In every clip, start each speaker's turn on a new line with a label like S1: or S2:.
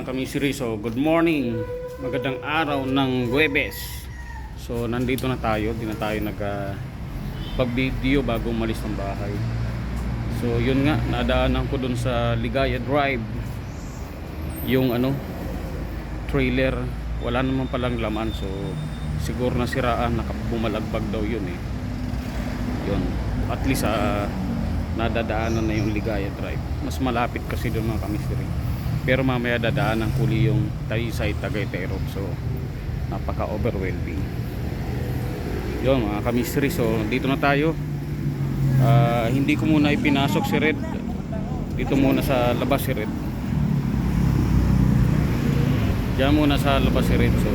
S1: mga kamisiri. So good morning, magandang araw ng Huwebes. So nandito na tayo, di na tayo pag-video bago umalis ng bahay. So yun nga, nadaanan ko dun sa Ligaya Drive yung trailer, wala naman palang laman. So siguro nasiraan, nakabumalagbag daw yun eh. Yun, at least nadadaanan na yung Ligaya Drive. Mas malapit kasi doon mga kamisiri. Pero mamaya dadaanan kuli yung Taytay Tagaytay Road. So napaka overwhelming yun mga kamisiri. So dito na tayo. Hindi ko muna ipinasok si Red. Dito muna sa labas si Red. Diyan muna sa labas si Red. So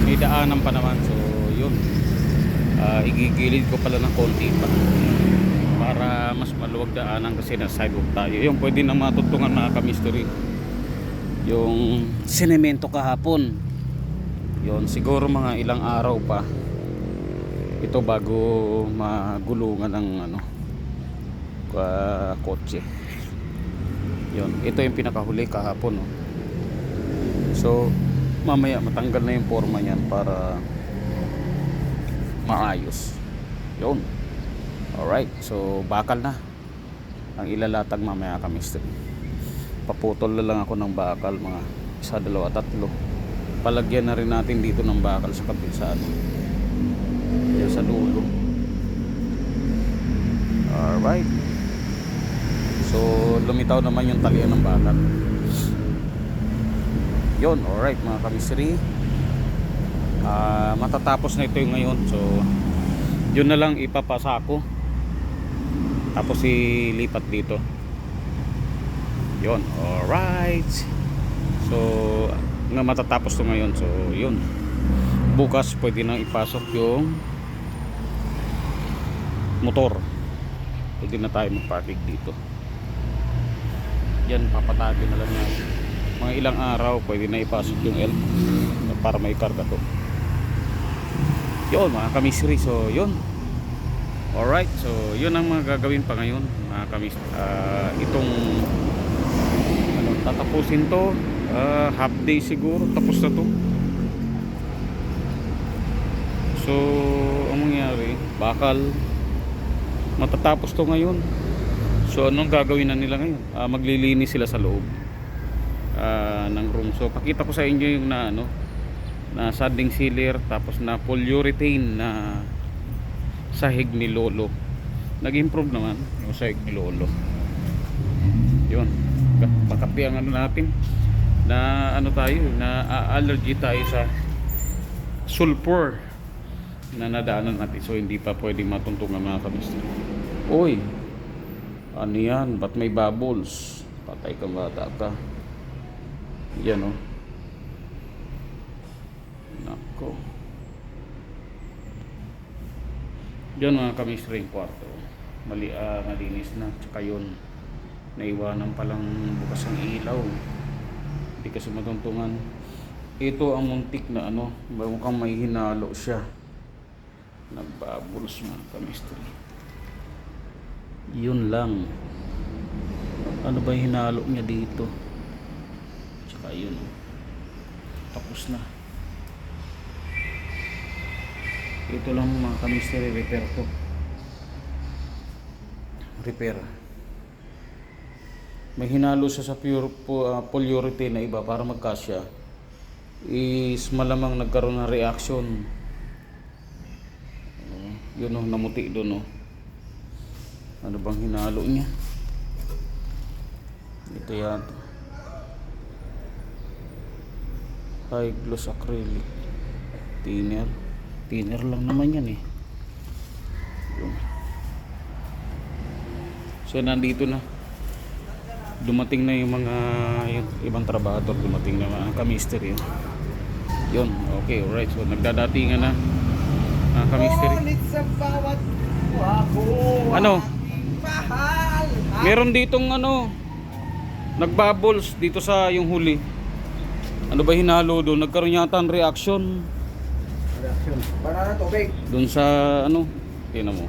S1: may daanan pa naman. So yun, igigilid ko pala ng konti pa para mas maluwag daanan kasi na sidewalk tayo. Yung pwede na matutungan mga kamisiri yung sinemento kahapon. Yun, siguro mga ilang araw pa ito bago magulungan ng kotse. Yun, ito yung pinakahuli kahapon, no? So mamaya matanggal na yung forma niyan para maayos. Yun. Alright, so bakal na ang ilalatag mamaya kamisiri. Paputol na lang ako ng bakal, mga 1, 2, 3. Palagyan na rin natin dito ng bakal sa kabisado, yan sa dulo. Alright, so lumitaw naman yung talian ng bakal. Yun, alright mga kamisiri. Matatapos na ito yung ngayon. So yun na lang ipapasa ko, tapos ilipat dito. Yun, alright. So nga matatapos to ngayon. So yun, bukas pwede nang ipasok yung motor. Pwede na tayo magparking dito. Yan, papatagi na lang natin. Mga ilang araw pwede na ipasok yung elk para may karga to. Yun mga kamisiri. So yun, alright. So yun ang mga gagawin pa ngayon mga kamisiri. Itong tatapusin to, half day siguro tapos na to. So ang mangyari, bakal matatapos to ngayon. So anong gagawin na nila ngayon? Maglilinis sila sa loob ng room. So pakita ko sa inyo yung na sanding sealer, tapos na polyurethane na sahig ni Lolo. Nag-improve naman yung sahig ni Lolo. Yun, pakapi ang natin na tayo na allergy tayo sa sulfur na nadaanan natin. So hindi pa pwedeng matuntungan mga kamisiri. Uy, ano yan? Ba't may bubbles? Patay ka bata ka. Yan, oh. Nako. Yan mga kamisiri yung kwarto. Malinis na. Tsaka yun, naiwanan palang bukas ang ilaw. Hindi kasi matuntungan. Ito ang muntik na mukhang may hinalo siya. Nagbabulos mga kamisiri. Yun lang. Ano ba yung hinalo niya dito? Tsaka yun, tapos na. Ito lang mga kamisiri, repair to. Repair. May hinalo siya sa polyurethane na iba para magkasya. Is malamang nagkaroon ng reaction. Yun, namuti doon. Ano bang hinalo niya? Ito yan, high gloss acrylic thinner lang naman yan eh. Yun. So nandito na, dumating na yung mga ibang trabahador, dumating na mga kamisiri. Yun, okay, alright. So nagdadatingan na mga kamisiri. Meron ditong nagbubbles dito sa yung huli. Ano ba hinalo doon? Nagkaroon yata ng reaction. Para tubig. Doon sa tingnan mo.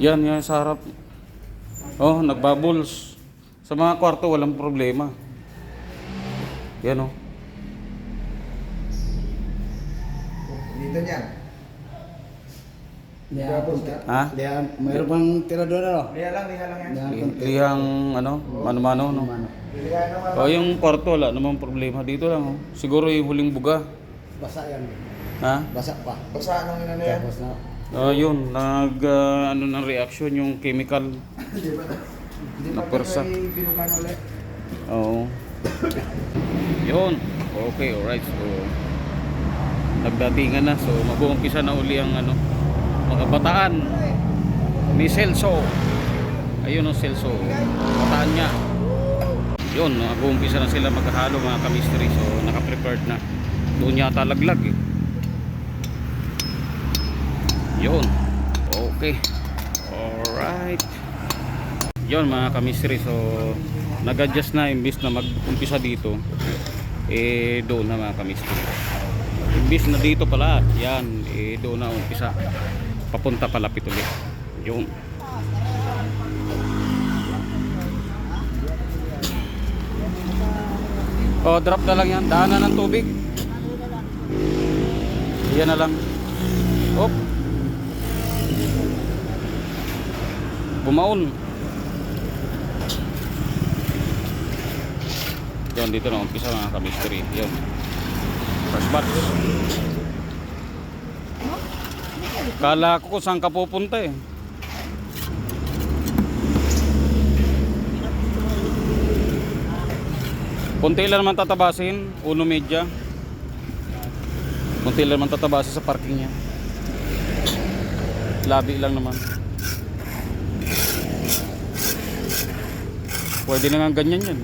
S1: Yan sa harap. Oh, nagbubbles. Sa mga kwarto walang problema. Yan oh.
S2: Dito niyan.
S1: Ha?
S3: Mayroon pang tira doon ano?
S2: Liha lang yan.
S1: Lihang ano, mano-mano no.
S2: Liha naman.
S1: O yung kwarto wala namang problema dito lang oh. Siguro yung huling buga.
S3: Basa yan.
S1: Ha?
S3: Basa pa.
S2: Basta anong ano yan?
S3: Tapos na.
S1: Yun, ano ng reaction yung chemical.
S2: Di ba? Di
S1: Na
S2: ba
S1: pwersa.
S2: may binukan ulit?
S1: Oo. Yun. Okay, alright. So, nagdatingan na. So, mag-uumpisa na uli ang ano, mga bataan ni Celso. Ayun ang Celso. Bataan niya. Yun, mag-uumpisa na sila maghahalo mga kamistry. So, naka-prepared na. Doon yata laglag eh. Yun. Okay. Alright. Yun mga kamistry. So, nag-adjust na imbis na mag-umpisa dito. Doon na mga kamistry. Imbis na dito pala. Yan. Doon na umpisa. Papunta palapit ulit. Yun. Drop na lang yan. Daanan ng tubig. Yan na lang. Op. Bumaon. Yun, dito na umpisa mga kamistry. Yun. First batch. Kala ko kung saan ka pupunta eh. Kunti lang naman tatabasin. 1.5. Kunti lang naman tatabasin sa parking niya. Labi lang naman. Pwede na nga ganyan yan.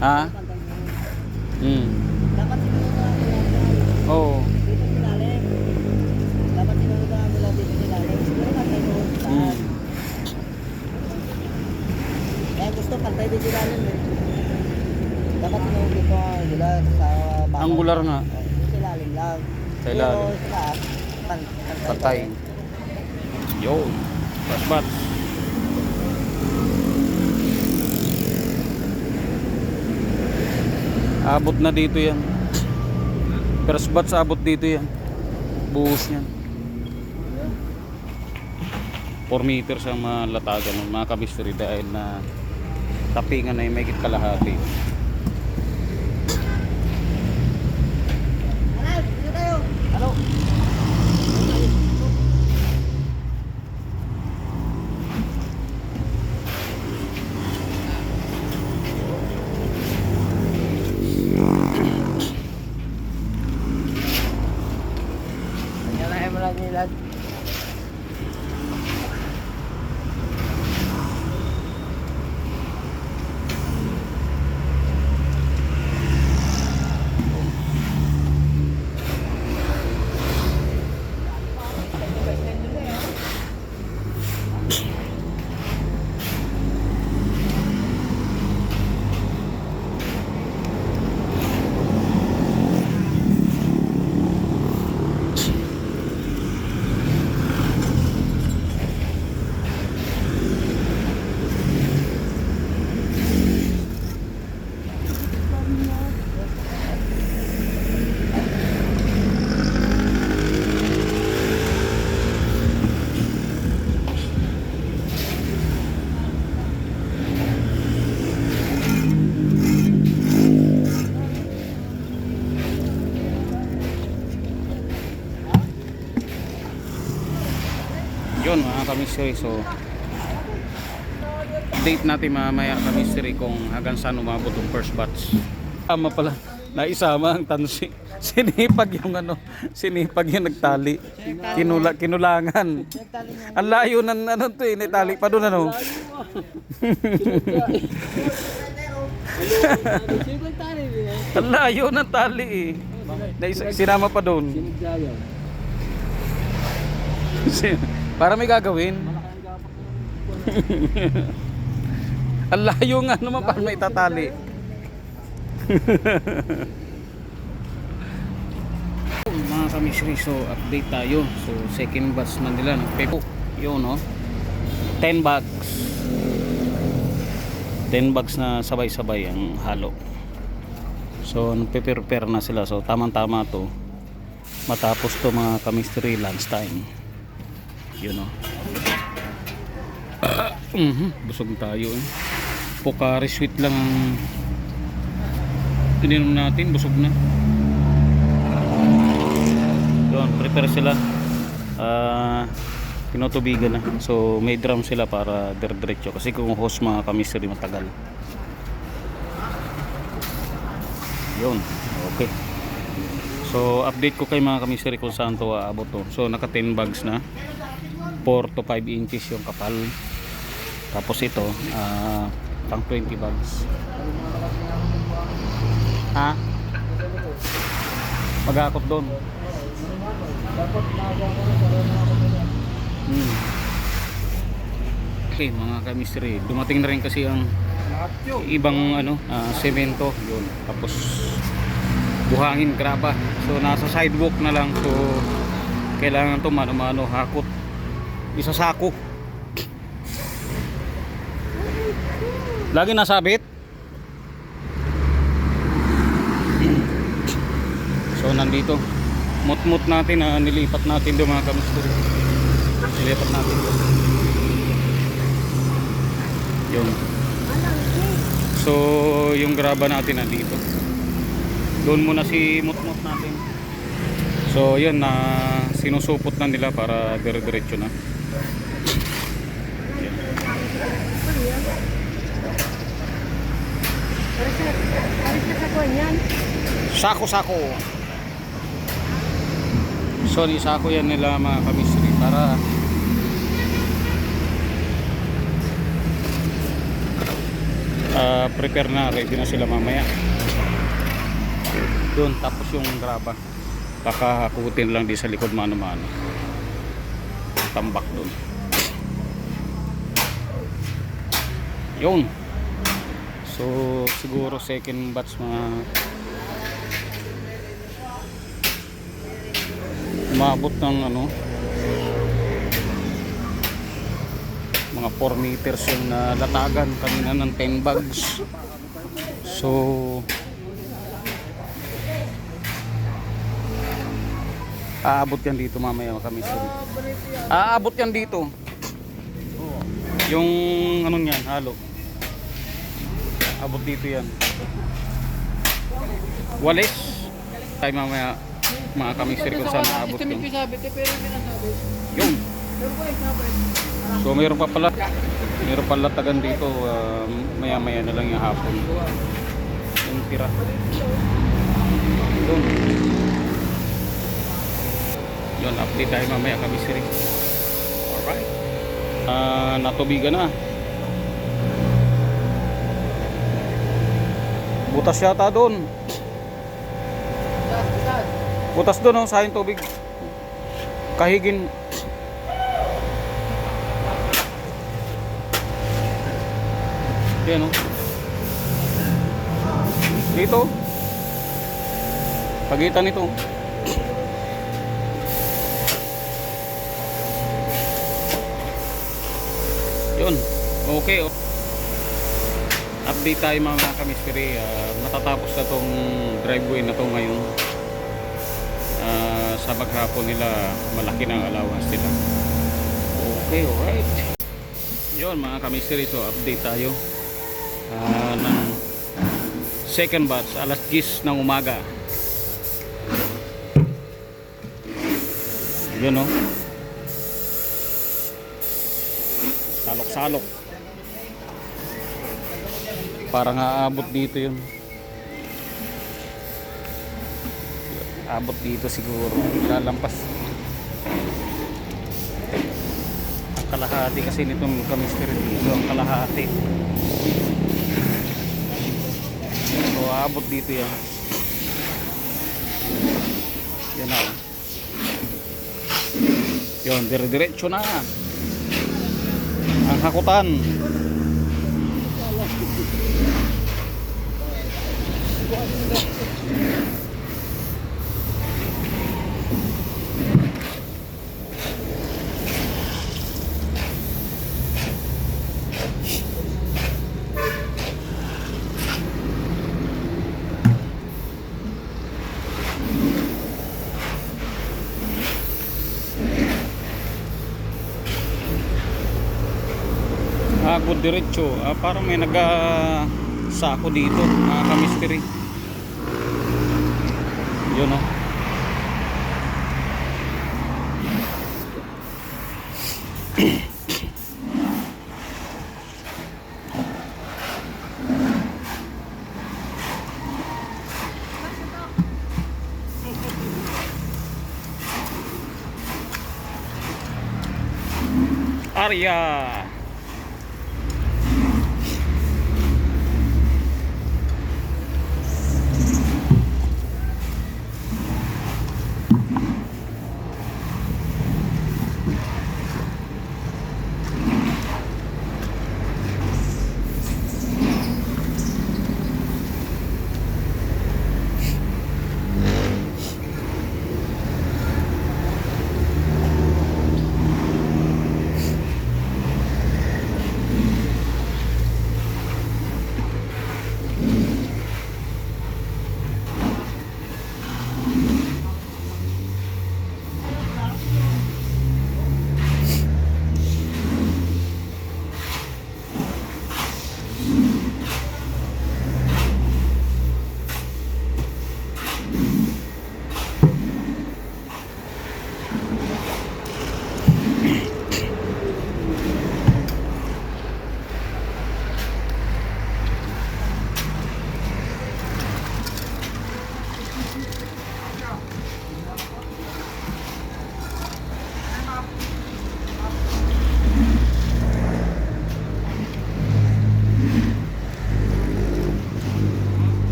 S1: Ha?
S3: Dapat sinunod na
S1: Oo.
S3: dito nilalim. Dapat sinunod na nila dito nilalim. Siguro pantay doon. Kaya gusto pantay dito nilalim eh. Dapat sinunod dito nila sa bawah.
S1: Angular nga.
S3: Sa ilalim lang.
S1: Sa ilalim.
S3: Pero sa taas,
S1: Patay. Yun. First batch. Abot na dito yan. First batch abot dito yan. Buhos yan. 4 meters ang malatagan ng mga kamistry dahil na tapingan na yung may kalahati.
S3: Dito tayo. Ano? Yan mo lang nila.
S1: Yun mga kamistry. So update natin mamaya kamistry kung hanggang saan umabot yung first batch. Tama pala, naisama ang tansi. Sinipag yung ano, sinipag yung nagtali. Kinulangan. Ang layo ng ano to eh, nitali pa doon ano. Ang layo ng tali eh. Sinama pa doon. Para may gagawin. Ang layo nga naman para may tatali. Mga kamistry, so update tayo. So second batch na nila ng Pepo. Yun no. 10 bags. 10 bags na sabay-sabay ang halo. So nagpe-prepare na sila. So tamang-tama to matapos to mga kamisteri lunch time. Yun o. Busog tayo eh. Pocari sweet lang ang ininom natin, busog na. Yun, prepare sila. Tinutubigan na. So may drum sila para diretso kasi kung host mga kamisteri matagal. Yun, okay. So update ko kay mga kamisteri kung saan to aabot to. So naka 10 bags na, 4 to 5 inches yung kapal. Tapos ito pang 20 bags. Ha? Mag-akot doon. Okay mga kamisteri, dumating na rin kasi ang ibang semento yun. Tapos buhangin, graba. So nasa sidewalk na lang. So kailangan to mano-mano hakot. Isa sako. Lagi nasabit. So nandito mut-mut natin na nilipat natin doon mga kamisteri. Nilipat natin doon. Yun. So yung graba natin nandito. Doon muna si mut-mut natin. So yun na sinusupot na nila para dire-diretso na. Sako-sako. Sorry, sako yan nila mga kamisteri para prepare na, ready na sila mamaya. Doon, tapos yung graba kakahakutin lang di sa likod mano-mano. Tambak doon. Yun. So siguro second batch mga umabot ng mga 4 meters yung nalatagan kanina ng 10 bags. So aabot yan dito mamaya kami. Aabot yan dito. Yung niyan, halo. Abot dito yan. Walis. Tayo mamaya mga kamisteri kung saan aabot yun. Yun. So mayroon pa pala. Mayroon pala tagan dito. Maya maya na lang yung hapon. Yung tira. Yun. Yun, update tayo mamaya kamisteri. Alright. Natubigan na. Butas yata doon. Butas doon sa yung tubig. Kahigin. Yan dito. Pagitan nito. Yun. Okay. Update tayo mga kamisteri. Matatapos na tong driveway na to ngayon. Sa maghapon nila malaki ng allowance nila. Okay, alright. Yun mga kamisteri, so update tayo ng second batch alas 10 ng umaga. Yun salok-salok. Parang aabot dito yun. Abot dito siguro. Lalampas. Ang kalahati kasi nitong kamisteri dito. Ang kalahati. So abot dito yan. Yan na. Yun, dire-diretso na. Ang hakutan. inabot diretso. Parang may sako dito, mga kamisteri. Yun o. Arya.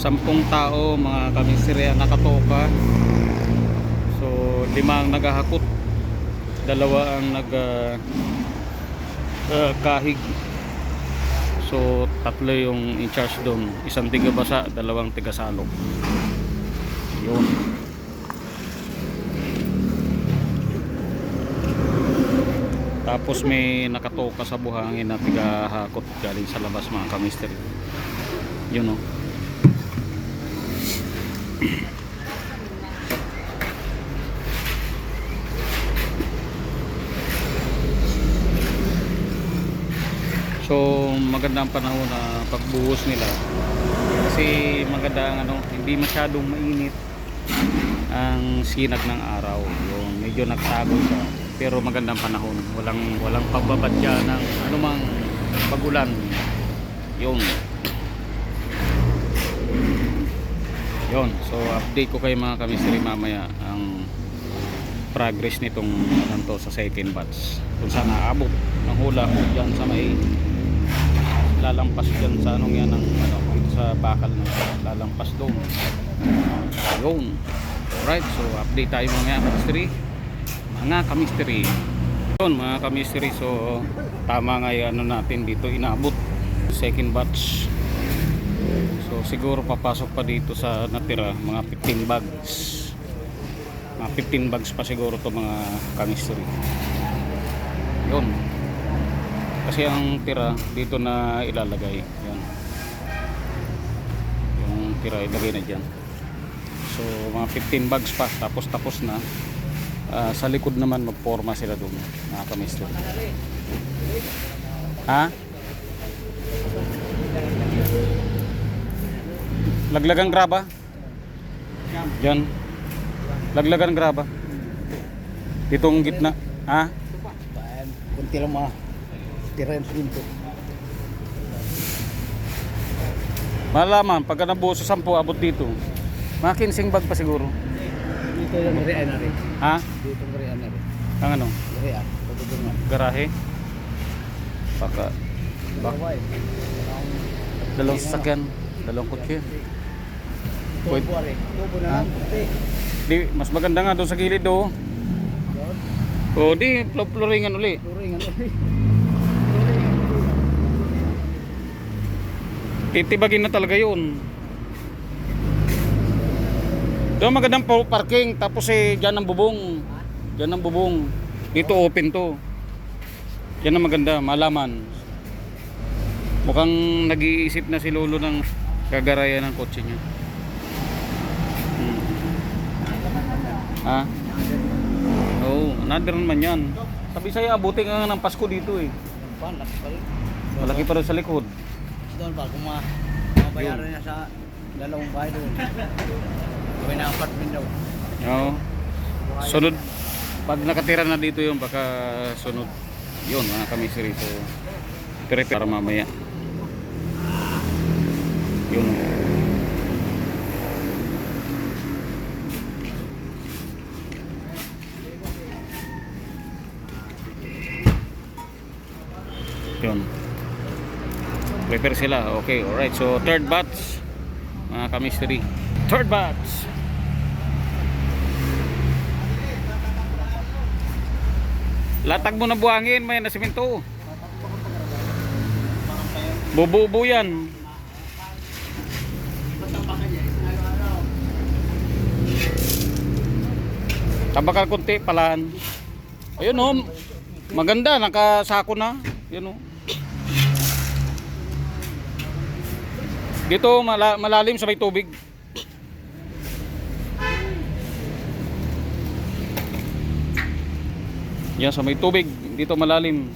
S1: Sampung tao mga kamisteri ang nakatoka. So 5 ang naghahakot, 2 ang kahig. So 3 yung in charge doon, 1 tiga basa, 2 tiga salok. Yun. Tapos may nakatoka sa buhangin na tiga hakot galing sa labas mga kamisteri. Yun o. So maganda ang panahon na pagbuhos nila kasi maganda ang hindi masyadong mainit ang sinag ng araw. Yung medyo nagtago siya pero magandang panahon, walang pagbabadya ng anumang pagulan. Yun, so update ko kayo mga kamisteri mamaya ang progress nitong sa second batch, kung saan naabot ng hula ko dyan sa may lalampas dyan sa anong yan ng dito sa bakal na lalampas doon. Yun, alright, so update tayo mga kamisteri. Yun mga kamisteri, so tama nga yung natin dito inabot second batch. So siguro papasok pa dito sa natira mga 15 bags. Mga 15 bags pa siguro to mga kamisteri. Yun. Kasi ang tira dito na ilalagay. Yan. Yung tira ilagay na dyan. So mga 15 bags pa tapos na. Sa likod naman magporma sila doon mga kamisteri. Ha? Laglagan graba. Yan. Laglagan graba. Ditong gitna. Ha?
S3: Kunti lang mga tira yung siminto.
S1: Malaman, pagka nabuo sa 10, abot dito. Mga 15 bag pa siguro.
S3: Dito yung riyan na rin.
S1: Ha?
S3: Dito yung riyan na rin.
S1: Ang ano?
S3: Riyan. Pagkabungan.
S1: Garahe? Baka. Dalawang sasakyan. Dalawang kutsi. Pwede.
S3: Tubo na lang.
S1: Di, mas maganda nga doon sa gilid do. O di, floringan uli.
S3: Turingan ulit.
S1: Titibagin na talaga yun. Doon magandang parking. Tapos dyan ang bubong. Dyan ang bubong. Dito open to. Yan ang maganda, malaman. Mukhang nag-iisip na si Lolo ng gagarayan ng kotse niya. Ha? Oo, another naman yan. Sabi sa'yo, abutin ka nga ng Pasko dito eh.
S3: Laki pa rin.
S1: Malaki pa rin sa likod.
S3: Doon pa, kung mabayaran niya sa dalawang bahay doon. Gawin na apartment daw.
S1: Oo. Sunod, pag nakatira na dito yun, baka sunod. Yun, mga kamisiri. So, prepare para mamaya. Yun. Yun. Prepare sila. Okay, alright. So, third batch. Mga kamisiri. Third batch. Latag mo na buhangin, may nasimento. Bububo yan. Tabakal konti palaan. Ayun oh. Maganda, nakasako na. Yun oh. Dito malalim sa may tubig. Yan sa may tubig, dito malalim.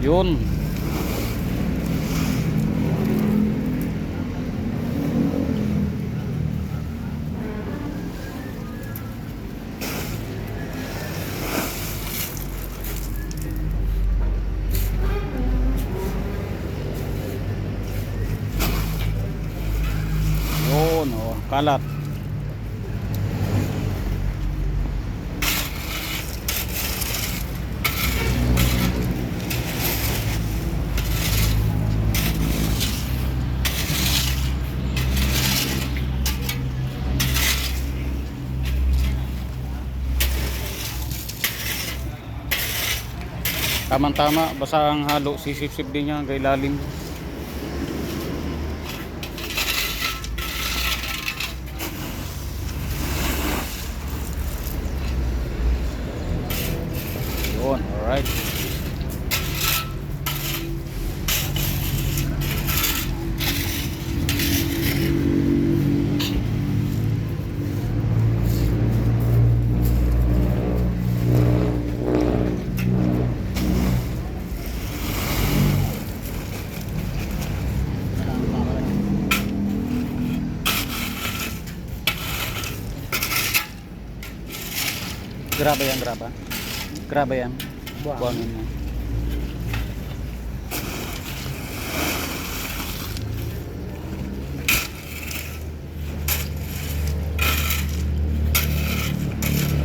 S1: Yun. Yun, oh, kalat. Tama-tama, basta ang halo, sisip-sip din niya hanggang ilalim. Yun, alright. Grabe yan, grabe. Grabe yan. Buhangin mo.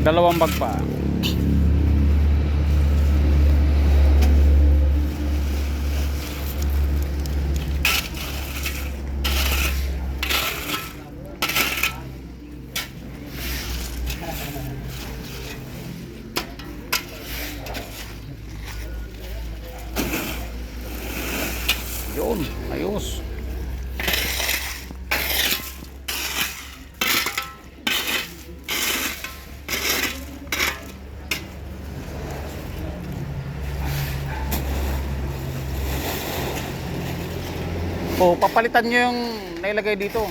S1: Dalawang bag pa. Yun, ayos. Oh, papalitan nyo yung nailagay dito.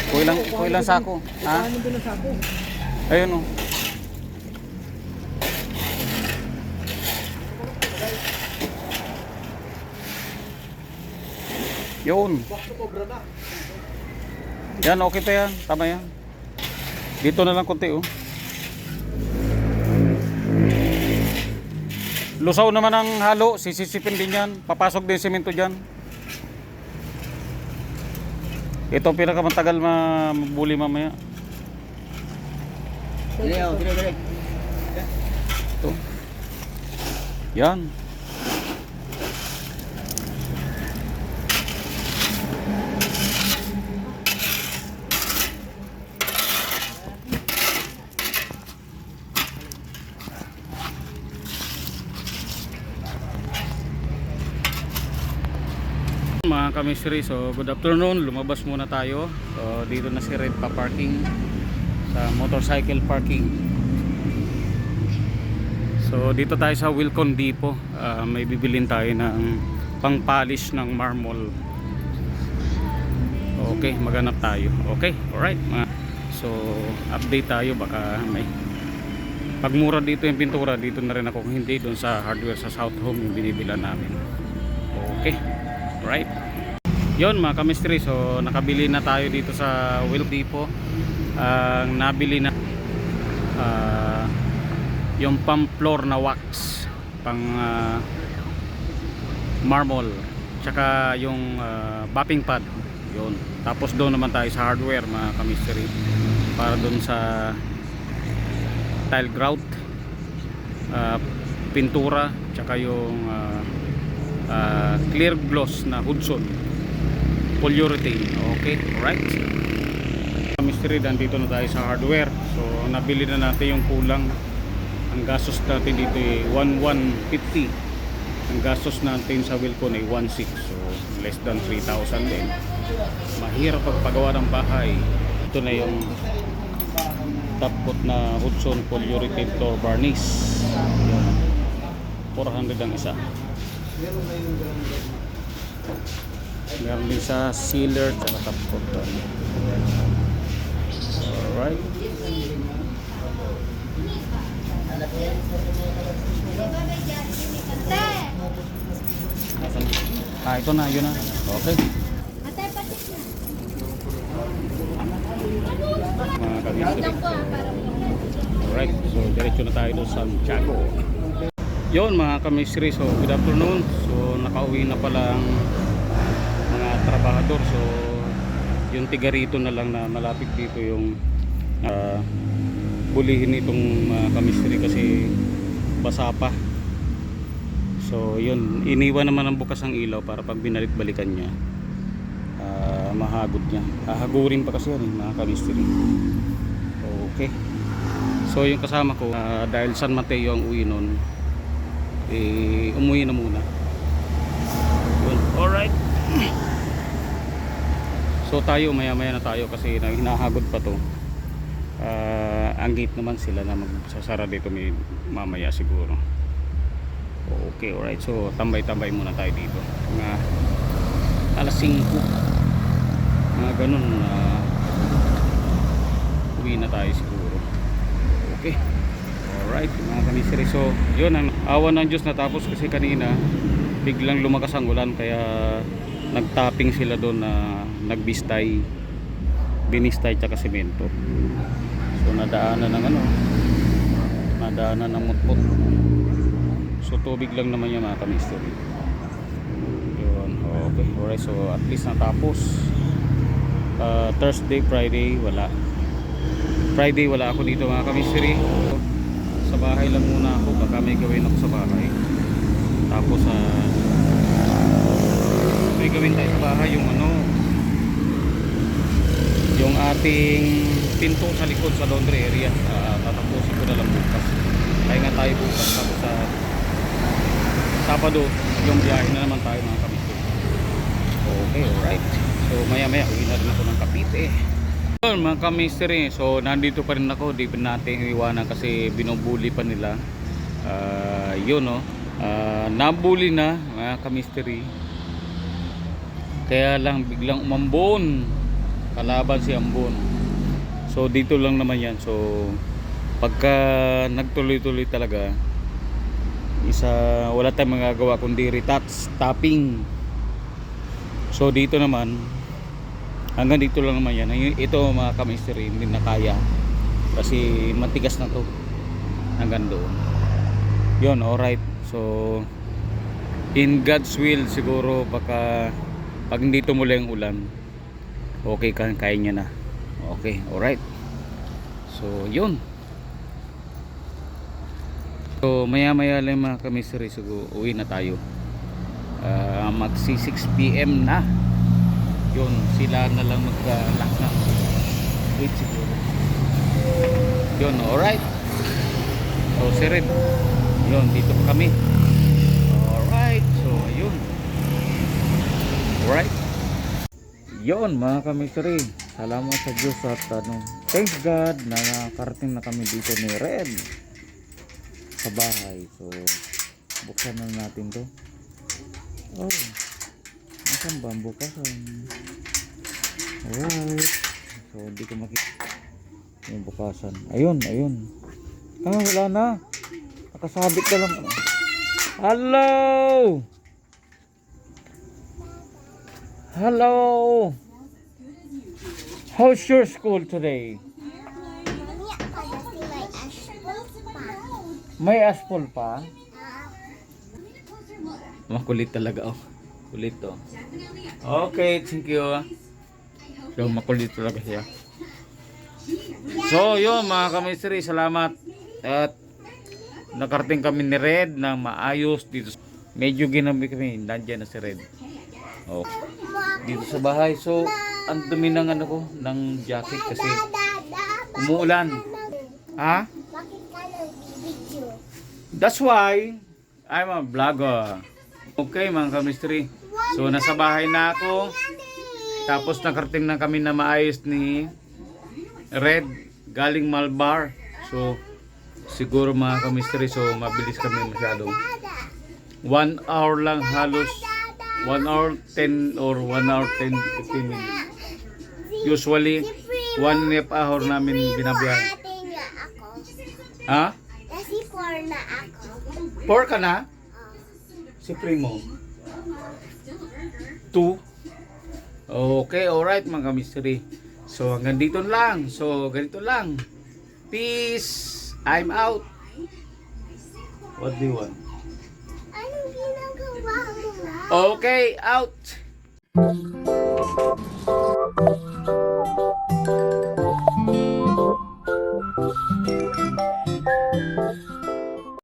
S1: Kuilang sako. Ha?
S3: Ano doon ang sako?
S1: Ayun oh. Yun. Yan, okay pa yan. Tama yan. Dito na lang konti oh. Lusaw naman ang halo. Sisisipin din yan. Papasok din semento dyan. Ito ang pinakamatagal mabuli mamaya.
S3: Dire.
S1: Ito. Yan. ka-mystery, so good afternoon. Lumabas muna tayo. So dito na si Red pa parking sa motorcycle parking. So dito tayo sa Wilcon Depot. May bibilin tayo ng pang-polish ng marmol. Okay, maghanap tayo. Okay, alright. So update tayo, baka may pagmura dito yung pintura. Dito na rin ako, kung hindi doon sa hardware sa South Home yung binibilan namin. Okay, alright. Yon mga ka-mystery, so nakabili na tayo dito sa Wilcon Depot. Ang nabili na yung pang floor na wax, pang marmol, tsaka yung buffing pad. Yun. Tapos doon naman tayo sa hardware mga ka-mystery, para doon sa tile grout, pintura, tsaka yung clear gloss na Hudson polyurethane. Okay, alright. Mystery, nandito na tayo sa hardware. So nabili na natin yung kulang. Ang gastos natin dito ay 1,150. Ang gastos natin sa Wilcon ay 1,600. So less than 3,000 din. Mahirap pagpagawa ng bahay. Ito na yung top coat na Hudson polyurethane floor varnish. 400 ang isa. Meron din sa sealer at top coat. Alright. Ito na, yun na. Okay. Mga ka-mystery. Alright, so diretso na tayo doon sa Santiago. Yun mga ka-mystery, so good afternoon. So nakauwi na pala ang mga trabahador. So yung tiga rito na lang na malapit dito yung bulihin itong ka-mystery kasi basa pa. So yun, iniwan naman ang bukas ang ilaw para pag binalik-balikan niya mahagod niya. Hahagurin pa kasi yan mga ka-mystery. Okay. So yung kasama ko dahil San Mateo ang uwi nun, umuwi na muna. Yun. Alright. So tayo maya-maya na tayo kasi hinahagod pa to. Ang gate naman sila na magsasara dito may mamaya siguro. Okay, alright. So tambay-tambay muna tayo dito. Mga alas 5 mga ganun, uwi na tayo siguro. Okay, alright mga ka-mystery. So yun, ang awan ng Diyos natapos kasi kanina biglang lumakas ang ulan, kaya nagtapping sila doon na nagbistay, binistay tsaka semento. So nadaanan ng mutmut. So tubig lang naman yung mga ka-mystery. Yun, okay, alright. So at least natapos. Thursday, Friday wala. Friday wala ako dito mga ka-mystery. Sa bahay lang muna ako, baka may gawin ako sa bahay. Tapos may gawin tayo sa bahay, yung yung ating pinto sa likod sa laundry area. Tatapusin ko na lang bukas. Kaya nga tayo bukas. Tapos sa Sabado yung biyahe na naman tayo mga ka-mystery. Okay, alright. So maya maya uwi na rin ako ng Cavite. Yun mga ka-mystery, so nandito pa rin ako. Di pa natin iwanan kasi binubuli pa nila. Yun nabuli na mga ka-mystery. Kaya lang biglang umambon, kalaban si ambon. So dito lang naman yan. So pagka nagtuloy-tuloy talaga, wala tayong magagawa kundi retouch, tapping. So dito naman hanggang dito lang naman yan. Ito mga ka-mystery hindi na kaya kasi matigas na to hanggang doon. Yun, alright. So in God's will siguro baka pag hindi tumuloy ang ulan, okay, kaya niya na. Okay, alright. So yun. So maya maya lang mga ka-mystery, siguro uwi na tayo. Magsi 6 PM na. Yun, sila na lang mag-lock na. Wait siguro. Yun, alright. So si Red, yun, dito pa kami. Alright, so yun. Alright. Yon mga kamisri, salamat sa Diyos at thanks God na nakarating na kami dito ni Red sa bahay. So buksan na natin to. Oh, nasaan ba ang bukasan? Alright, so hindi ko makita yung bukasan. Ayun. Wala na, nakasabit ka lang. Hello. How's your school today? May asphalt pa? Makulit talaga oh. Kulit oh. Okay, thank you. So makulit talaga siya. So yun mga kamisri, salamat. At nakarating kami ni Red na maayos dito. Medyo ginamit kami, nandiyan na si Red. Oh. Dito sa bahay. So ang dumi ng ko, ng jacket kasi umuulan. Ha? That's why I'm a vlogger. Okay mga kamistri. So nasa bahay na ako. Tapos nakarating na kami na maayos ni Red galing Malbar. So siguro mga kamistri, so mabilis kami masyado. 1 hour lang halos. 1 hour 10 or 1 hour 10 15 minutes. Usually 1.5 hour namin binabiyahe. Ha?
S4: Kasi 4 na ako.
S1: 4 ka na? Si Primo. 2. Okay, alright mga mystery. So hanggang dito lang. So ganito lang. Peace. I'm out. What do you want?
S4: Anong ginagawa mo?
S1: Okay, out.